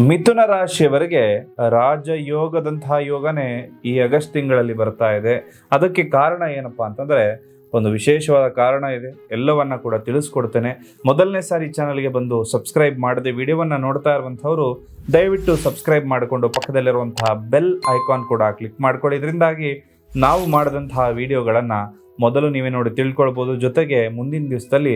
ಮಿಥುನ ರಾಶಿಯವರಿಗೆ ರಾಜಯೋಗದಂತಹ ಯೋಗನೇ ಈ ಆಗಸ್ಟ್ ತಿಂಗಳಲ್ಲಿ ಬರ್ತಾ ಇದೆ. ಅದಕ್ಕೆ ಕಾರಣ ಏನಪ್ಪಾ ಅಂತಂದ್ರೆ ಒಂದು ವಿಶೇಷವಾದ ಕಾರಣ ಇದೆ. ಎಲ್ಲವನ್ನ ಕೂಡ ತಿಳಿಸ್ಕೊಡ್ತೇನೆ. ಮೊದಲನೇ ಸಾರಿ ಚಾನಲ್ಗೆ ಬಂದು ಸಬ್ಸ್ಕ್ರೈಬ್ ಮಾಡದೆ ವಿಡಿಯೋವನ್ನ ನೋಡ್ತಾ ಇರುವಂತಹವರು ದಯವಿಟ್ಟು ಸಬ್ಸ್ಕ್ರೈಬ್ ಮಾಡಿಕೊಂಡು ಪಕ್ಕದಲ್ಲಿರುವಂತಹ ಬೆಲ್ ಐಕಾನ್ ಕೂಡ ಕ್ಲಿಕ್ ಮಾಡ್ಕೊಳ್ಳಿ. ಇದರಿಂದಾಗಿ ನಾವು ಮಾಡಿದಂತಹ ವಿಡಿಯೋಗಳನ್ನ ಮೊದಲು ನೀವೇ ನೋಡಿ ತಿಳ್ಕೊಳ್ಬೋದು. ಜೊತೆಗೆ ಮುಂದಿನ ದಿವಸದಲ್ಲಿ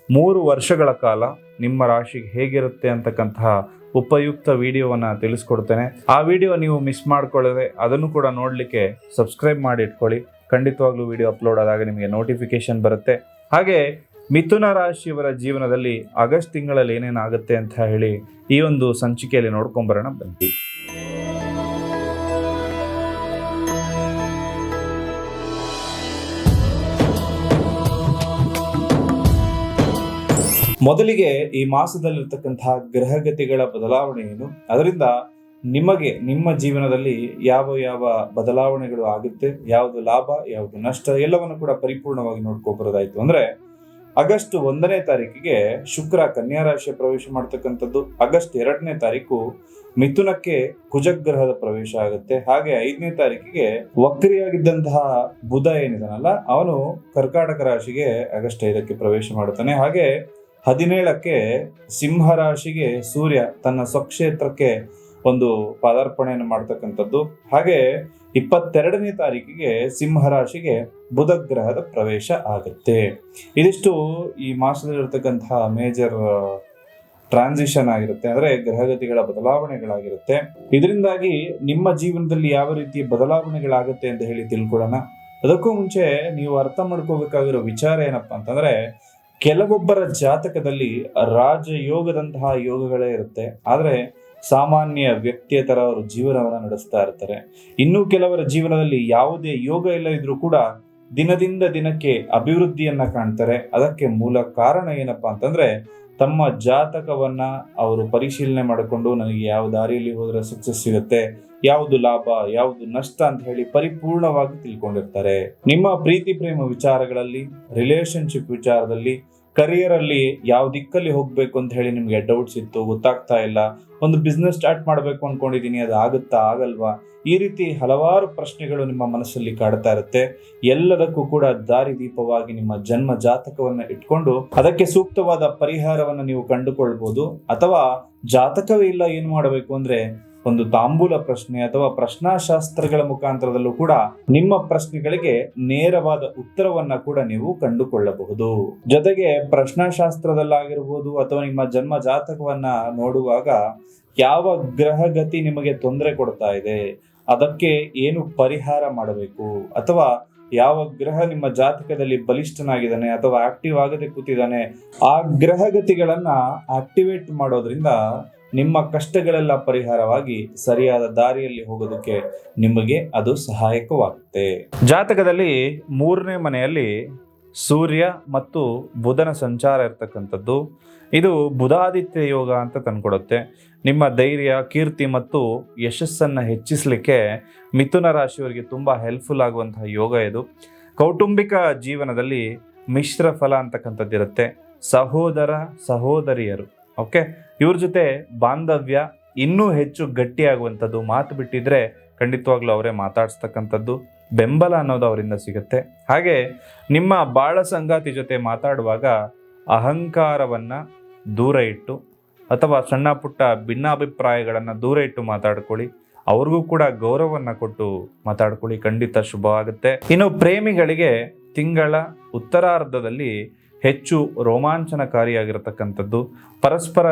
3 ವರ್ಷಗಳ ಕಾಲ ನಿಮ್ಮ ರಾಶಿಗೆ ಹೇಗಿರುತ್ತೆ ಅಂತಕ್ಕಂತಹ ಉಪಯುಕ್ತ ವಿಡಿಯೋವನ್ನು ತಿಳಿಸ್ಕೊಡ್ತೇನೆ. ಆ ವಿಡಿಯೋ ನೀವು ಮಿಸ್ ಮಾಡ್ಕೊಳ್ಳದೆ ಅದನ್ನು ಕೂಡ ನೋಡಲಿಕ್ಕೆ ಸಬ್ಸ್ಕ್ರೈಬ್ ಮಾಡಿ ಇಟ್ಕೊಳ್ಳಿ. ಖಂಡಿತವಾಗ್ಲೂ ವಿಡಿಯೋ ಅಪ್ಲೋಡ್ ಆದಾಗ ನಿಮಗೆ ನೋಟಿಫಿಕೇಶನ್ ಬರುತ್ತೆ. ಹಾಗೆ ಮಿಥುನ ರಾಶಿಯವರ ಜೀವನದಲ್ಲಿ ಆಗಸ್ಟ್ ತಿಂಗಳಲ್ಲಿ ಏನೇನಾಗುತ್ತೆ ಅಂತ ಹೇಳಿ ಈ ಒಂದು ಸಂಚಿಕೆಯಲ್ಲಿ ನೋಡ್ಕೊಂಬರೋಣ ಬನ್ನಿ. ಮೊದಲಿಗೆ ಈ ಮಾಸದಲ್ಲಿರ್ತಕ್ಕಂತಹ ಗ್ರಹಗತಿಗಳ ಬದಲಾವಣೆ ಏನು, ಅದರಿಂದ ನಿಮಗೆ ನಿಮ್ಮ ಜೀವನದಲ್ಲಿ ಯಾವ ಯಾವ ಬದಲಾವಣೆಗಳು ಆಗುತ್ತೆ, ಯಾವುದು ಲಾಭ ಯಾವುದು ನಷ್ಟ, ಎಲ್ಲವನ್ನು ಕೂಡ ಪರಿಪೂರ್ಣವಾಗಿ ನೋಡ್ಕೊಬರೋದಾಯ್ತು. ಅಂದ್ರೆ ಆಗಸ್ಟ್ 1ನೇ ತಾರೀಕಿಗೆ ಶುಕ್ರ ಕನ್ಯಾ ರಾಶಿಯ ಪ್ರವೇಶ ಮಾಡ್ತಕ್ಕಂಥದ್ದು. ಆಗಸ್ಟ್ 2ನೇ ತಾರೀಕು ಮಿಥುನಕ್ಕೆ ಕುಜಗ್ರಹದ ಪ್ರವೇಶ ಆಗುತ್ತೆ. ಹಾಗೆ 5ನೇ ತಾರೀಕಿಗೆ ವಕ್ರಿಯಾಗಿದ್ದಂತಹ ಬುಧ ಏನಿದಾನಲ್ಲ ಅವನು ಕರ್ಕಾಟಕ ರಾಶಿಗೆ ಆಗಸ್ಟ್ 5ಕ್ಕೆ ಪ್ರವೇಶ ಮಾಡುತ್ತಾನೆ. ಹಾಗೆ 17ಕ್ಕೆ ಸಿಂಹ ರಾಶಿಗೆ ಸೂರ್ಯ ತನ್ನ ಸ್ವಕ್ಷೇತ್ರಕ್ಕೆ ಒಂದು ಪಾದಾರ್ಪಣೆಯನ್ನು ಮಾಡ್ತಕ್ಕಂಥದ್ದು. ಹಾಗೆ 22ನೇ ತಾರೀಕಿಗೆ ಸಿಂಹ ರಾಶಿಗೆ ಬುಧ ಗ್ರಹದ ಪ್ರವೇಶ ಆಗುತ್ತೆ. ಇದಿಷ್ಟು ಈ ಮಾಸದಲ್ಲಿರ್ತಕ್ಕಂತಹ ಮೇಜರ್ ಟ್ರಾನ್ಸಿಷನ್ ಆಗಿರುತ್ತೆ, ಅಂದ್ರೆ ಗ್ರಹಗತಿಗಳ ಬದಲಾವಣೆಗಳಾಗಿರುತ್ತೆ. ಇದರಿಂದಾಗಿ ನಿಮ್ಮ ಜೀವನದಲ್ಲಿ ಯಾವ ರೀತಿ ಬದಲಾವಣೆಗಳಾಗುತ್ತೆ ಅಂತ ಹೇಳಿ ತಿಳ್ಕೊಳ್ಳೋಣ. ಅದಕ್ಕೂ ಮುಂಚೆ ನೀವು ಅರ್ಥ ಮಾಡ್ಕೋಬೇಕಾಗಿರೋ ವಿಚಾರ ಏನಪ್ಪಾ ಅಂತಂದ್ರೆ, ಕೆಲವೊಬ್ಬರ ಜಾತಕದಲ್ಲಿ ರಾಜಯೋಗದಂತಹ ಯೋಗಗಳೇ ಇರುತ್ತೆ, ಆದ್ರೆ ಸಾಮಾನ್ಯ ವ್ಯಕ್ತಿಯ ತರ ಅವರು ಜೀವನವನ್ನ ನಡೆಸ್ತಾ ಇರ್ತಾರೆ. ಇನ್ನು ಕೆಲವರ ಜೀವನದಲ್ಲಿ ಯಾವುದೇ ಯೋಗ ಇಲ್ಲ ಇದ್ರೂ ಕೂಡ ದಿನದಿಂದ ದಿನಕ್ಕೆ ಅಭಿವೃದ್ಧಿಯನ್ನ ಕಾಣ್ತಾರೆ. ಅದಕ್ಕೆ ಮೂಲ ಕಾರಣ ಏನಪ್ಪಾ ಅಂತಂದ್ರೆ, ತಮ್ಮ ಜಾತಕವನ್ನ ಅವರು ಪರಿಶೀಲನೆ ಮಾಡಿಕೊಂಡು ನನಗೆ ಯಾವ ದಾರಿಯಲ್ಲಿ ಹೋದ್ರೆ ಸಕ್ಸಸ್ ಸಿಗುತ್ತೆ, ಯಾವುದು ಲಾಭ ಯಾವುದು ನಷ್ಟ ಅಂತ ಹೇಳಿ ಪರಿಪೂರ್ಣವಾಗಿ ತಿಳ್ಕೊಂಡಿರ್ತಾರೆ. ನಿಮ್ಮ ಪ್ರೀತಿ ಪ್ರೇಮ ವಿಚಾರಗಳಲ್ಲಿ, ರಿಲೇಶನ್ಶಿಪ್ ವಿಚಾರದಲ್ಲಿ, ಕರಿಯರ್ ಅಲ್ಲಿ ಯಾವ ದಿಕ್ಕಲ್ಲಿ ಹೋಗ್ಬೇಕು ಅಂತ ಹೇಳಿ ನಿಮ್ಗೆ ಡೌಟ್ಸ್ ಇತ್ತು, ಗೊತ್ತಾಗ್ತಾ ಇಲ್ಲ, ಒಂದು ಬಿಸ್ನೆಸ್ ಸ್ಟಾರ್ಟ್ ಮಾಡಬೇಕು ಅನ್ಕೊಂಡಿದೀನಿ, ಅದು ಆಗುತ್ತಾ ಆಗಲ್ವಾ, ಈ ರೀತಿ ಹಲವಾರು ಪ್ರಶ್ನೆಗಳು ನಿಮ್ಮ ಮನಸ್ಸಲ್ಲಿ ಕಾಡ್ತಾ ಇರುತ್ತೆ. ಎಲ್ಲದಕ್ಕೂ ಕೂಡ ದಾರಿದೀಪವಾಗಿ ನಿಮ್ಮ ಜನ್ಮ ಜಾತಕವನ್ನ ಇಟ್ಕೊಂಡು ಅದಕ್ಕೆ ಸೂಕ್ತವಾದ ಪರಿಹಾರವನ್ನ ನೀವು ಕಂಡುಕೊಳ್ಬಹುದು. ಅಥವಾ ಜಾತಕವೇ ಇಲ್ಲ, ಏನ್ ಮಾಡಬೇಕು ಅಂದ್ರೆ ಒಂದು ತಾಂಬೂಲ ಪ್ರಶ್ನೆ ಅಥವಾ ಪ್ರಶ್ನಾಶಾಸ್ತ್ರಗಳ ಮುಖಾಂತರದಲ್ಲೂ ಕೂಡ ನಿಮ್ಮ ಪ್ರಶ್ನೆಗಳಿಗೆ ನೇರವಾದ ಉತ್ತರವನ್ನ ಕೂಡ ನೀವು ಕಂಡುಕೊಳ್ಳಬಹುದು. ಜೊತೆಗೆ ಪ್ರಶ್ನಾಶಾಸ್ತ್ರದಲ್ಲಾಗಿರ್ಬೋದು ಅಥವಾ ನಿಮ್ಮ ಜನ್ಮ ಜಾತಕವನ್ನ ನೋಡುವಾಗ ಯಾವ ಗ್ರಹಗತಿ ನಿಮಗೆ ತೊಂದರೆ ಕೊಡ್ತಾ ಇದೆ, ಅದಕ್ಕೆ ಏನು ಪರಿಹಾರ ಮಾಡಬೇಕು, ಅಥವಾ ಯಾವ ಗ್ರಹ ನಿಮ್ಮ ಜಾತಕದಲ್ಲಿ ಬಲಿಷ್ಠನಾಗಿದ್ದಾನೆ ಅಥವಾ ಆಕ್ಟಿವ್ ಆಗದೆ ಕೂತಿದ್ದಾನೆ, ಆ ಗ್ರಹಗತಿಗಳನ್ನ ಆಕ್ಟಿವೇಟ್ ಮಾಡೋದ್ರಿಂದ ನಿಮ್ಮ ಕಷ್ಟಗಳೆಲ್ಲ ಪರಿಹಾರವಾಗಿ ಸರಿಯಾದ ದಾರಿಯಲ್ಲಿ ಹೋಗೋದಕ್ಕೆ ನಿಮಗೆ ಅದು ಸಹಾಯಕವಾಗುತ್ತೆ. ಜಾತಕದಲ್ಲಿ 3ನೇ ಮನೆಯಲ್ಲಿ ಸೂರ್ಯ ಮತ್ತು ಬುಧನ ಸಂಚಾರ ಇರ್ತಕ್ಕಂಥದ್ದು. ಇದು ಬುಧಾದಿತ್ಯ ಯೋಗ ಅಂತ ತಂದ್ಕೊಡುತ್ತೆ. ನಿಮ್ಮ ಧೈರ್ಯ, ಕೀರ್ತಿ ಮತ್ತು ಯಶಸ್ಸನ್ನು ಹೆಚ್ಚಿಸಲಿಕ್ಕೆ ಮಿಥುನ ರಾಶಿಯವರಿಗೆ ತುಂಬಾ ಹೆಲ್ಪ್ಫುಲ್ ಆಗುವಂತಹ ಯೋಗ ಇದು. ಕೌಟುಂಬಿಕ ಜೀವನದಲ್ಲಿ ಮಿಶ್ರ ಫಲ ಅಂತಕ್ಕಂಥದ್ದಿರುತ್ತೆ. ಸಹೋದರ ಸಹೋದರಿಯರು ಇವ್ರ ಜೊತೆ ಬಾಂಧವ್ಯ ಇನ್ನೂ ಹೆಚ್ಚು ಗಟ್ಟಿಯಾಗುವಂಥದ್ದು. ಮಾತು ಬಿಟ್ಟಿದ್ರೆ ಖಂಡಿತವಾಗ್ಲೂ ಅವರೇ ಮಾತಾಡಿಸ್ತಕ್ಕಂಥದ್ದು, ಬೆಂಬಲ ಅನ್ನೋದು ಅವರಿಂದ ಸಿಗುತ್ತೆ. ಹಾಗೆ ನಿಮ್ಮ ಬಾಳ ಸಂಗಾತಿ ಜೊತೆ ಮಾತಾಡುವಾಗ ಅಹಂಕಾರವನ್ನ ದೂರ ಇಟ್ಟು ಅಥವಾ ಸಣ್ಣ ಪುಟ್ಟ ಭಿನ್ನಾಭಿಪ್ರಾಯಗಳನ್ನು ದೂರ ಇಟ್ಟು ಮಾತಾಡ್ಕೊಳ್ಳಿ. ಅವ್ರಿಗೂ ಕೂಡ ಗೌರವವನ್ನ ಕೊಟ್ಟು ಮಾತಾಡ್ಕೊಳ್ಳಿ, ಖಂಡಿತ ಶುಭವಾಗುತ್ತೆ. ಇನ್ನು ಪ್ರೇಮಿಗಳಿಗೆ ತಿಂಗಳ ಉತ್ತರಾರ್ಧದಲ್ಲಿ ಹೆಚ್ಚು ರೋಮಾಂಚನಕಾರಿಯಾಗಿರತಕ್ಕಂಥದ್ದು. ಪರಸ್ಪರ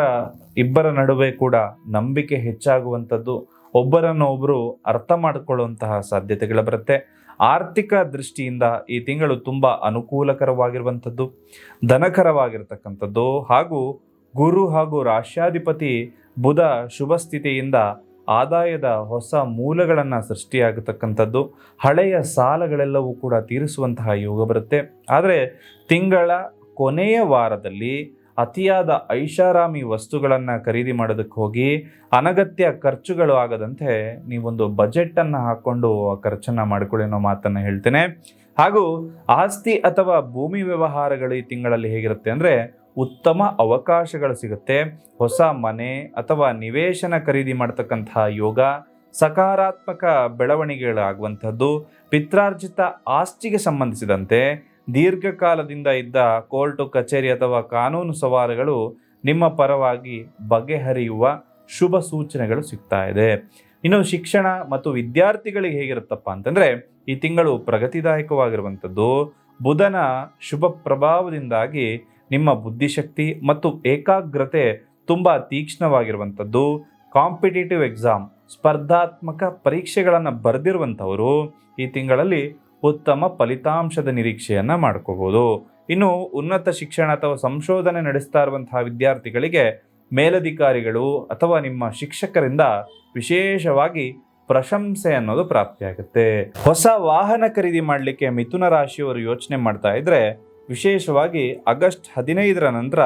ಇಬ್ಬರ ನಡುವೆ ಕೂಡ ನಂಬಿಕೆ ಹೆಚ್ಚಾಗುವಂಥದ್ದು, ಒಬ್ಬರನ್ನೊಬ್ಬರು ಅರ್ಥ ಮಾಡಿಕೊಳ್ಳುವಂತಹ ಸಾಧ್ಯತೆಗಳು ಬರುತ್ತೆ. ಆರ್ಥಿಕ ದೃಷ್ಟಿಯಿಂದ ಈ ತಿಂಗಳು ತುಂಬಾ ಅನುಕೂಲಕರವಾಗಿರುವಂಥದ್ದು, ಧನಕರವಾಗಿರ್ತಕ್ಕಂಥದ್ದು. ಹಾಗೂ ಗುರು ಹಾಗೂ ರಾಶ್ಯಾಧಿಪತಿ ಬುಧ ಶುಭ ಸ್ಥಿತಿಯಿಂದ ಆದಾಯದ ಹೊಸ ಮೂಲಗಳನ್ನು ಸೃಷ್ಟಿಯಾಗತಕ್ಕಂಥದ್ದು. ಹಳೆಯ ಸಾಲಗಳೆಲ್ಲವೂ ಕೂಡ ತೀರಿಸುವಂತಹ ಯೋಗ ಬರುತ್ತೆ. ಆದರೆ ತಿಂಗಳ ಕೊನೆಯ ವಾರದಲ್ಲಿ ಅತಿಯಾದ ಐಷಾರಾಮಿ ವಸ್ತುಗಳನ್ನು ಖರೀದಿ ಮಾಡೋದಕ್ಕೆ ಹೋಗಿ ಅನಗತ್ಯ ಖರ್ಚುಗಳು ಆಗದಂತೆ ನೀವೊಂದು ಬಜೆಟನ್ನು ಹಾಕ್ಕೊಂಡು ಖರ್ಚನ್ನು ಮಾಡಿಕೊಳ್ಳಿ ಅನ್ನೋ ಮಾತನ್ನು ಹೇಳ್ತೇನೆ. ಹಾಗೂ ಆಸ್ತಿ ಅಥವಾ ಭೂಮಿ ವ್ಯವಹಾರಗಳು ಈ ತಿಂಗಳಲ್ಲಿ ಹೇಗಿರುತ್ತೆ ಅಂದರೆ ಉತ್ತಮ ಅವಕಾಶಗಳು ಸಿಗುತ್ತೆ. ಹೊಸ ಮನೆ ಅಥವಾ ನಿವೇಶನ ಖರೀದಿ ಮಾಡ್ತಕ್ಕಂತಹ ಯೋಗ, ಸಕಾರಾತ್ಮಕ ಬೆಳವಣಿಗೆಗಳಾಗುವಂಥದ್ದು, ಪಿತ್ರಾರ್ಜಿತ ಆಸ್ತಿಗೆ ಸಂಬಂಧಿಸಿದಂತೆ ದೀರ್ಘಕಾಲದಿಂದ ಇದ್ದ ಕೋರ್ಟು ಕಚೇರಿ ಅಥವಾ ಕಾನೂನು ಸವಾಲುಗಳು ನಿಮ್ಮ ಪರವಾಗಿ ಬಗೆಹರಿಯುವ ಶುಭ ಸೂಚನೆಗಳು ಸಿಗ್ತಾ ಇದೆ. ಇನ್ನು ಶಿಕ್ಷಣ ಮತ್ತು ವಿದ್ಯಾರ್ಥಿಗಳಿಗೆ ಹೇಗಿರುತ್ತಪ್ಪ ಅಂತಂದ್ರೆ, ಈ ತಿಂಗಳು ಪ್ರಗತಿದಾಯಕವಾಗಿರುವಂಥದ್ದು. ಬುಧನ ಶುಭ ಪ್ರಭಾವದಿಂದಾಗಿ ನಿಮ್ಮ ಬುದ್ಧಿಶಕ್ತಿ ಮತ್ತು ಏಕಾಗ್ರತೆ ತುಂಬಾ ತೀಕ್ಷ್ಣವಾಗಿರುವಂಥದ್ದು. ಕಾಂಪಿಟೇಟಿವ್ ಎಕ್ಸಾಮ್, ಸ್ಪರ್ಧಾತ್ಮಕ ಪರೀಕ್ಷೆಗಳನ್ನು ಬರೆದಿರುವಂಥವರು ಈ ತಿಂಗಳಲ್ಲಿ ಉತ್ತಮ ಫಲಿತಾಂಶದ ನಿರೀಕ್ಷೆಯನ್ನ ಮಾಡ್ಕೋಬಹುದು. ಇನ್ನು ಉನ್ನತ ಶಿಕ್ಷಣ ಅಥವಾ ಸಂಶೋಧನೆ ನಡೆಸ್ತಾ ಇರುವಂತಹ ವಿದ್ಯಾರ್ಥಿಗಳಿಗೆ ಮೇಲಧಿಕಾರಿಗಳು ಅಥವಾ ನಿಮ್ಮ ಶಿಕ್ಷಕರಿಂದ ವಿಶೇಷವಾಗಿ ಪ್ರಶಂಸೆ ಅನ್ನೋದು ಪ್ರಾಪ್ತಿಯಾಗುತ್ತೆ. ಹೊಸ ವಾಹನ ಖರೀದಿ ಮಾಡಲಿಕ್ಕೆ ಮಿಥುನ ರಾಶಿಯವರು ಯೋಚನೆ ಮಾಡ್ತಾ ಇದ್ರೆ, ವಿಶೇಷವಾಗಿ ಆಗಸ್ಟ್ 15ರ ನಂತರ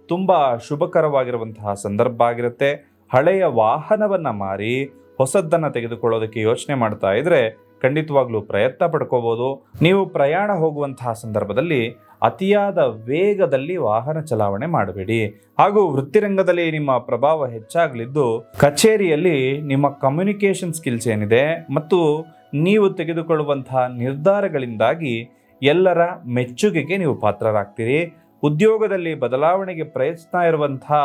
ತುಂಬಾ ಶುಭಕರವಾಗಿರುವಂತಹ ಸಂದರ್ಭ ಆಗಿರುತ್ತೆ. ಹಳೆಯ ವಾಹನವನ್ನ ಮಾರಿ ಹೊಸದನ್ನ ತೆಗೆದುಕೊಳ್ಳೋದಕ್ಕೆ ಯೋಚನೆ ಮಾಡ್ತಾ ಇದ್ರೆ ಖಂಡಿತವಾಗ್ಲೂ ಪ್ರಯತ್ನ ಪಡ್ಕೋಬಹುದು. ನೀವು ಪ್ರಯಾಣ ಹೋಗುವಂತಹ ಸಂದರ್ಭದಲ್ಲಿ ಅತಿಯಾದ ವೇಗದಲ್ಲಿ ವಾಹನ ಚಲಾವಣೆ ಮಾಡಬೇಡಿ. ಹಾಗೂ ವೃತ್ತಿರಂಗದಲ್ಲಿ ನಿಮ್ಮ ಪ್ರಭಾವ ಹೆಚ್ಚಾಗಲಿದ್ದು, ಕಚೇರಿಯಲ್ಲಿ ನಿಮ್ಮ ಕಮ್ಯುನಿಕೇಷನ್ ಸ್ಕಿಲ್ಸ್ ಏನಿದೆ ಮತ್ತು ನೀವು ತೆಗೆದುಕೊಳ್ಳುವಂತಹ ನಿರ್ಧಾರಗಳಿಂದಾಗಿ ಎಲ್ಲರ ಮೆಚ್ಚುಗೆಗೆ ನೀವು ಪಾತ್ರರಾಗ್ತೀರಿ. ಉದ್ಯೋಗದಲ್ಲಿ ಬದಲಾವಣೆಗೆ ಪ್ರಯತ್ನ ಇರುವಂತಹ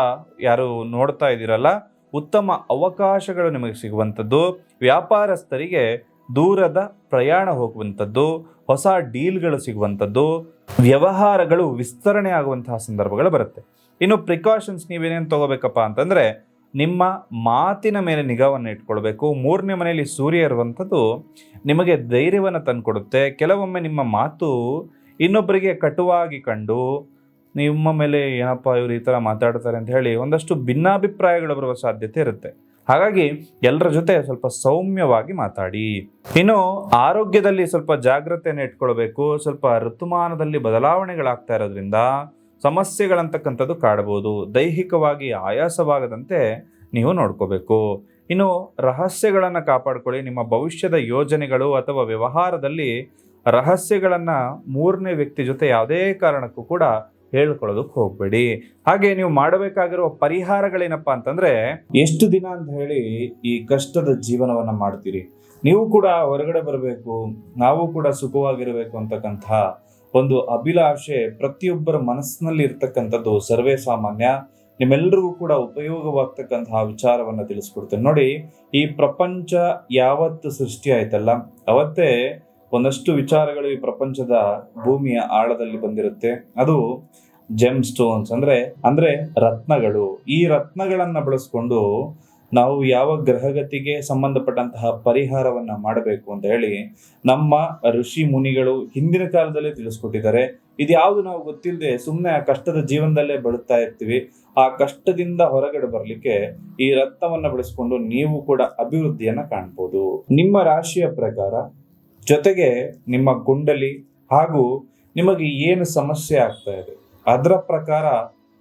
ಯಾರು ನೋಡ್ತಾ ಇದ್ದೀರಲ್ಲ, ಉತ್ತಮ ಅವಕಾಶಗಳು ನಿಮಗೆ ಸಿಗುವಂಥದ್ದು. ವ್ಯಾಪಾರಸ್ಥರಿಗೆ ದೂರದ ಪ್ರಯಾಣ ಹೋಗುವಂಥದ್ದು, ಹೊಸ ಡೀಲ್ಗಳು ಸಿಗುವಂಥದ್ದು, ವ್ಯವಹಾರಗಳು ವಿಸ್ತರಣೆ ಆಗುವಂತಹ ಸಂದರ್ಭಗಳು ಬರುತ್ತೆ. ಇನ್ನು ಪ್ರಿಕಾಷನ್ಸ್ ನೀವೇನೇನು ತಗೋಬೇಕಪ್ಪ ಅಂತಂದ್ರೆ, ನಿಮ್ಮ ಮಾತಿನ ಮೇಲೆ ನಿಗಾವನ್ನು ಇಟ್ಕೊಳ್ಬೇಕು. 3ನೇ ಮನೆಯಲ್ಲಿ ಸೂರ್ಯ ಇರುವಂಥದ್ದು ನಿಮಗೆ ಧೈರ್ಯವನ್ನು ತಂದುಕೊಡುತ್ತೆ. ಕೆಲವೊಮ್ಮೆ ನಿಮ್ಮ ಮಾತು ಇನ್ನೊಬ್ಬರಿಗೆ ಕಟುವಾಗಿ ಕಂಡು ನಿಮ್ಮ ಮೇಲೆ ಏನಪ್ಪ ಇವರು ಈ ಥರ ಮಾತಾಡ್ತಾರೆ ಅಂತ ಹೇಳಿ ಒಂದಷ್ಟು ಭಿನ್ನಾಭಿಪ್ರಾಯಗಳು ಬರುವ ಸಾಧ್ಯತೆ ಇರುತ್ತೆ. ಹಾಗಾಗಿ ಎಲ್ಲರ ಜೊತೆ ಸ್ವಲ್ಪ ಸೌಮ್ಯವಾಗಿ ಮಾತಾಡಿ. ಇನ್ನು ಆರೋಗ್ಯದಲ್ಲಿ ಸ್ವಲ್ಪ ಜಾಗ್ರತೆಯನ್ನು ಇಟ್ಕೊಳ್ಬೇಕು. ಸ್ವಲ್ಪ ಋತುಮಾನದಲ್ಲಿ ಬದಲಾವಣೆಗಳಾಗ್ತಾ ಇರೋದ್ರಿಂದ ಸಮಸ್ಯೆಗಳಂತಕ್ಕಂಥದ್ದು ಕಾಡಬಹುದು. ದೈಹಿಕವಾಗಿ ಆಯಾಸವಾಗದಂತೆ ನೀವು ನೋಡ್ಕೋಬೇಕು. ಇನ್ನು ರಹಸ್ಯಗಳನ್ನು ಕಾಪಾಡ್ಕೊಳ್ಳಿ. ನಿಮ್ಮ ಭವಿಷ್ಯದ ಯೋಜನೆಗಳು ಅಥವಾ ವ್ಯವಹಾರದಲ್ಲಿ ರಹಸ್ಯಗಳನ್ನು 3ನೇ ವ್ಯಕ್ತಿ ಜೊತೆ ಯಾವುದೇ ಕಾರಣಕ್ಕೂ ಕೂಡ ಹೇಳ್ಕೊಳ್ಳೋದಕ್ಕೆ ಹೋಗ್ಬೇಡಿ. ಹಾಗೆ ನೀವು ಮಾಡಬೇಕಾಗಿರುವ ಪರಿಹಾರಗಳೇನಪ್ಪಾ ಅಂತಂದ್ರೆ, ಎಷ್ಟು ದಿನ ಅಂತ ಹೇಳಿ ಈ ಕಷ್ಟದ ಜೀವನವನ್ನ ಮಾಡ್ತೀರಿ, ನೀವು ಕೂಡ ಹೊರಗಡೆ ಬರಬೇಕು, ನಾವು ಕೂಡ ಸುಖವಾಗಿರಬೇಕು ಅಂತಕ್ಕಂಥ ಒಂದು ಅಭಿಲಾಷೆ ಪ್ರತಿಯೊಬ್ಬರ ಮನಸ್ಸಿನಲ್ಲಿ ಇರ್ತಕ್ಕಂಥದ್ದು ಸರ್ವೇ ಸಾಮಾನ್ಯ. ನಿಮ್ಮೆಲ್ಲರಿಗೂ ಕೂಡ ಉಪಯೋಗವಾಗ್ತಕ್ಕಂತಹ ವಿಚಾರವನ್ನ ತಿಳಿಸ್ಕೊಡ್ತೇನೆ ನೋಡಿ. ಈ ಪ್ರಪಂಚ ಯಾವತ್ತು ಸೃಷ್ಟಿ ಆಯ್ತಲ್ಲ, ಅವತ್ತೇ ಒಂದಷ್ಟು ವಿಚಾರಗಳು ಈ ಪ್ರಪಂಚದ ಭೂಮಿಯ ಆಳದಲ್ಲಿ ಬಂದಿರುತ್ತೆ. ಅದು ಜೆಮ್ ಸ್ಟೋನ್ಸ್ ಅಂದ್ರೆ ರತ್ನಗಳು. ಈ ರತ್ನಗಳನ್ನ ಬಳಸ್ಕೊಂಡು ನಾವು ಯಾವ ಗ್ರಹಗತಿಗೆ ಸಂಬಂಧಪಟ್ಟಂತಹ ಪರಿಹಾರವನ್ನ ಮಾಡಬೇಕು ಅಂತ ಹೇಳಿ ನಮ್ಮ ಋಷಿ ಮುನಿಗಳು ಹಿಂದಿನ ಕಾಲದಲ್ಲೇ ತಿಳಿಸ್ಕೊಟ್ಟಿದ್ದಾರೆ. ಇದ್ಯಾವುದು ನಾವು ಗೊತ್ತಿಲ್ಲದೆ ಸುಮ್ಮನೆ ಆ ಕಷ್ಟದ ಜೀವನದಲ್ಲೇ ಬದುಕ್ತಾ ಇರ್ತೀವಿ. ಆ ಕಷ್ಟದಿಂದ ಹೊರಗಡೆ ಬರ್ಲಿಕ್ಕೆ ಈ ರತ್ನವನ್ನ ಬಳಸ್ಕೊಂಡು ನೀವು ಕೂಡ ಅಭಿವೃದ್ಧಿಯನ್ನ ಕಾಣ್ಬೋದು. ನಿಮ್ಮ ರಾಶಿಯ ಪ್ರಕಾರ, ಜೊತೆಗೆ ನಿಮ್ಮ ಕುಂಡಲಿ ಹಾಗೂ ನಿಮಗೆ ಏನು ಸಮಸ್ಯೆ ಆಗ್ತಾ ಇದೆ ಅದರ ಪ್ರಕಾರ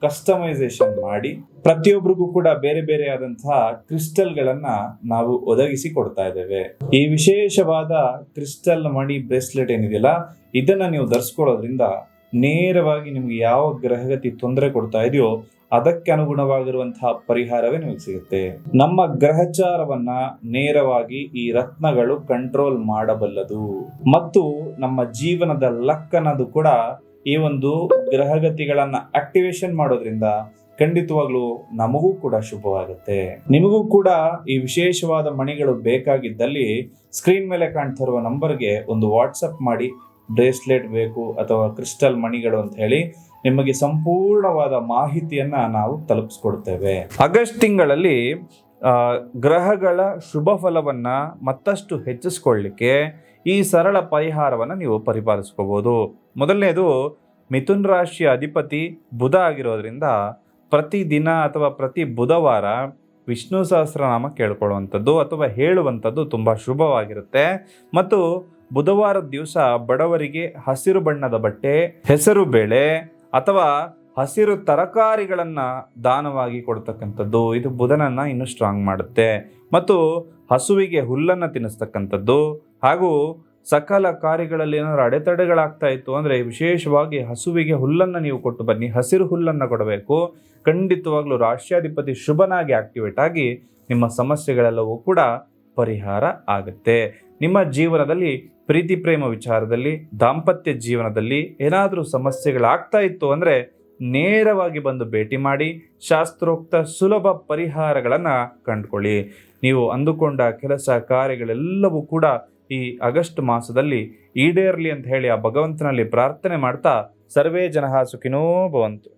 ಕಸ್ಟಮೈಸೇಷನ್ ಮಾಡಿ ಪ್ರತಿಯೊಬ್ಬರಿಗೂ ಕೂಡ ಬೇರೆ ಬೇರೆ ಆದಂತಹ ಕ್ರಿಸ್ಟಲ್ಗಳನ್ನ ನಾವು ಒದಗಿಸಿ ಕೊಡ್ತಾ ಇದ್ದೇವೆ. ಈ ವಿಶೇಷವಾದ ಕ್ರಿಸ್ಟಲ್ ಮಣಿ ಬ್ರೇಸ್ಲೆಟ್ ಏನಿದೆಯಲ್ಲ, ಇದನ್ನ ನೀವು ಧರಿಸ್ಕೊಳ್ಳೋದ್ರಿಂದ ನೇರವಾಗಿ ನಿಮ್ಗೆ ಯಾವ ಗ್ರಹಗತಿ ತೊಂದರೆ ಕೊಡ್ತಾ ಇದೆಯೋ ಅದಕ್ಕೆ ಅನುಗುಣವಾಗಿರುವಂತಹ ಪರಿಹಾರವೇ ನಿಮಗೆ ಸಿಗುತ್ತೆ. ನಮ್ಮ ಗ್ರಹಚಾರವನ್ನ ನೇರವಾಗಿ ಈ ರತ್ನಗಳು ಕಂಟ್ರೋಲ್ ಮಾಡಬಲ್ಲದು ಮತ್ತು ನಮ್ಮ ಜೀವನದ ಲಕ್ ಅನ್ನೋದು ಕೂಡ ಈ ಒಂದು ಗ್ರಹಗತಿಗಳನ್ನ ಆಕ್ಟಿವೇಶನ್ ಮಾಡೋದ್ರಿಂದ ಖಂಡಿತವಾಗ್ಲೂ ನಮಗೂ ಕೂಡ ಶುಭವಾಗುತ್ತೆ. ನಿಮಗೂ ಕೂಡ ಈ ವಿಶೇಷವಾದ ಮಣಿಗಳು ಬೇಕಾಗಿದ್ದಲ್ಲಿ ಸ್ಕ್ರೀನ್ ಮೇಲೆ ಕಾಣ್ತಾ ಇರುವ ನಂಬರ್ಗೆ ಒಂದು ವಾಟ್ಸಪ್ ಮಾಡಿ, ಬ್ರೇಸ್ಲೆಟ್ ಬೇಕು ಅಥವಾ ಕ್ರಿಸ್ಟಲ್ ಮಣಿಗಳು ಅಂತ ಹೇಳಿ ನಿಮಗೆ ಸಂಪೂರ್ಣವಾದ ಮಾಹಿತಿಯನ್ನ ನಾವು ತಲುಪಿಸ್ಕೊಡ್ತೇವೆ. ಆಗಸ್ಟ್ ತಿಂಗಳಲ್ಲಿ ಗ್ರಹಗಳ ಶುಭ ಫಲವನ್ನ ಮತ್ತಷ್ಟು ಹೆಚ್ಚಿಸ್ಕೊಳ್ಳಿಕ್ಕೆ ಈ ಸರಳ ಪರಿಹಾರವನ್ನ ನೀವು ಪರಿಪಾಲಿಸ್ಕೋಬಹುದು. ಮೊದಲನೇದು, ಮಿಥುನ್ ರಾಶಿಯ ಅಧಿಪತಿ ಬುಧ ಆಗಿರೋದ್ರಿಂದ ಪ್ರತಿ ದಿನ ಅಥವಾ ಪ್ರತಿ ಬುಧವಾರ ವಿಷ್ಣು ಸಹಸ್ರನಾಮ ಕೇಳ್ಕೊಳ್ಳುವಂಥದ್ದು ಅಥವಾ ಹೇಳುವಂಥದ್ದು ತುಂಬ ಶುಭವಾಗಿರುತ್ತೆ. ಮತ್ತು ಬುಧವಾರದ ದಿವಸ ಬಡವರಿಗೆ ಹಸಿರು ಬಣ್ಣದ ಬಟ್ಟೆ, ಹೆಸರು ಬೇಳೆ ಅಥವಾ ಹಸಿರು ತರಕಾರಿಗಳನ್ನ ದಾನವಾಗಿ ಕೊಡ್ತಕ್ಕಂಥದ್ದು ಇದು ಬುಧನನ್ನ ಇನ್ನೂ ಸ್ಟ್ರಾಂಗ್ ಮಾಡುತ್ತೆ. ಮತ್ತು ಹಸುವಿಗೆ ಹುಲ್ಲನ್ನು ತಿನ್ನಿಸ್ತಕ್ಕಂಥದ್ದು ಹಾಗೂ ಸಕಲ ಕಾರ್ಯಗಳಲ್ಲಿ ಏನಾದ್ರು ಅಡೆತಡೆಗಳಾಗ್ತಾ ಇತ್ತು ಅಂದರೆ ವಿಶೇಷವಾಗಿ ಹಸುವಿಗೆ ಹುಲ್ಲನ್ನು ನೀವು ಕೊಟ್ಟು ಬನ್ನಿ, ಹಸಿರು ಹುಲ್ಲನ್ನು ಕೊಡಬೇಕು. ಖಂಡಿತವಾಗ್ಲೂ ರಾಶ್ಯಾಧಿಪತಿ ಶುಭನಾಗಿ ಆಕ್ಟಿವೇಟ್ ಆಗಿ ನಿಮ್ಮ ಸಮಸ್ಯೆಗಳೆಲ್ಲವೂ ಕೂಡ ಪರಿಹಾರ ಆಗುತ್ತೆ. ನಿಮ್ಮ ಜೀವನದಲ್ಲಿ ಪ್ರೀತಿ ಪ್ರೇಮ ವಿಚಾರದಲ್ಲಿ, ದಾಂಪತ್ಯ ಜೀವನದಲ್ಲಿ ಏನಾದರೂ ಸಮಸ್ಯೆಗಳಾಗ್ತಾ ಇತ್ತು ಅಂದರೆ ನೇರವಾಗಿ ಬಂದು ಭೇಟಿ ಮಾಡಿ ಶಾಸ್ತ್ರೋಕ್ತ ಸುಲಭ ಪರಿಹಾರಗಳನ್ನು ಕಂಡುಕೊಳ್ಳಿ. ನೀವು ಅಂದುಕೊಂಡ ಕೆಲಸ ಕಾರ್ಯಗಳೆಲ್ಲವೂ ಕೂಡ ಈ ಆಗಸ್ಟ್ ಮಾಸದಲ್ಲಿ ಈಡೇರಲಿ ಅಂತ ಹೇಳಿ ಆ ಭಗವಂತನಲ್ಲಿ ಪ್ರಾರ್ಥನೆ ಮಾಡ್ತಾ ಸರ್ವೇ ಜನಃ ಸುಖಿನೋ ಭವಂತು.